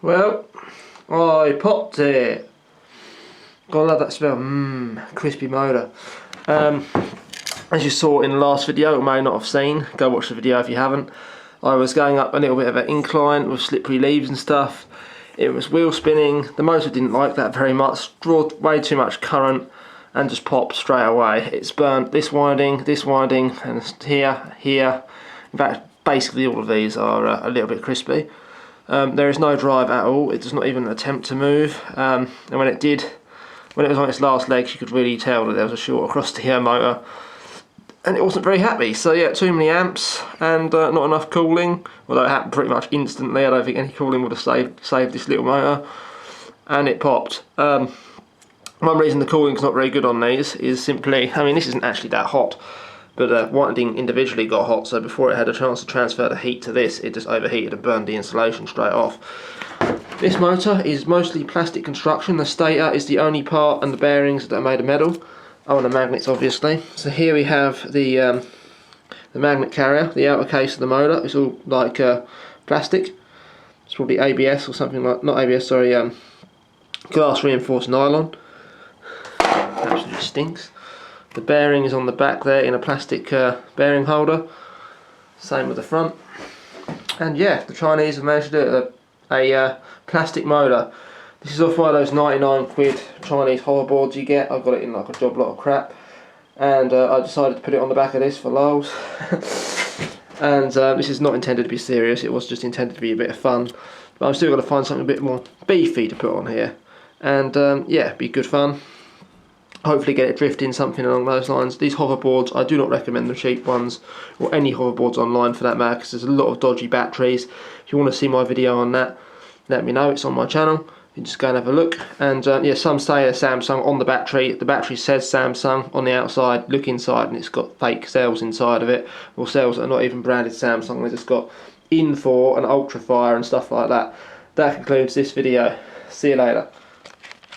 Well, I popped it. Gotta love that smell. Crispy motor. As you saw in the last video, or may not have seen, go watch the video if you haven't. I was going up a little bit of an incline with slippery leaves and stuff. It was wheel spinning. The motor didn't like that very much. Draw way too much current and just popped straight away. It's burnt this winding, and here. In fact, basically all of these are a little bit crispy. There is no drive at all. It does not even attempt to move. And when it was on its last legs, you could really tell that there was a short across the motor. And it wasn't very happy. So yeah, too many amps and not enough cooling. Although it happened pretty much instantly. I don't think any cooling would have saved this little motor. And it popped. One reason the cooling's not very good on these is simply, I mean, this isn't actually that hot, but winding individually got hot, so before it had a chance to transfer the heat to this, it just overheated and burned the insulation straight off. This motor is mostly plastic construction. The stator is the only part, and the bearings that are made of metal. Oh, and the magnets, obviously. So here we have the magnet carrier, the outer case of the motor. It's all like plastic. It's probably ABS or something like, not ABS, sorry, glass reinforced nylon. Absolutely stinks. The bearing is on the back there in a plastic bearing holder. Same with the front. And yeah, the Chinese have managed to do a plastic motor. This is off one of those 99 quid Chinese hoverboards you get. I got it in like a job lot of crap. And I decided to put it on the back of this for lols. And this is not intended to be serious, it was just intended to be a bit of fun. But I'm still got to find something a bit more beefy to put on here. And yeah, be good fun. Hopefully get it drifting, something along those lines. These hoverboards, I do not recommend the cheap ones, or any hoverboards online for that matter, because there's a lot of dodgy batteries. If you want to see my video on that, let me know, it's on my channel. You can just go and have a look. And yeah, some say a Samsung on the battery says Samsung on the outside. Look inside and it's got fake cells inside of it, or cells that are not even branded Samsung. They've just got Infor and Ultrafire and stuff like that. That concludes this video. See you later.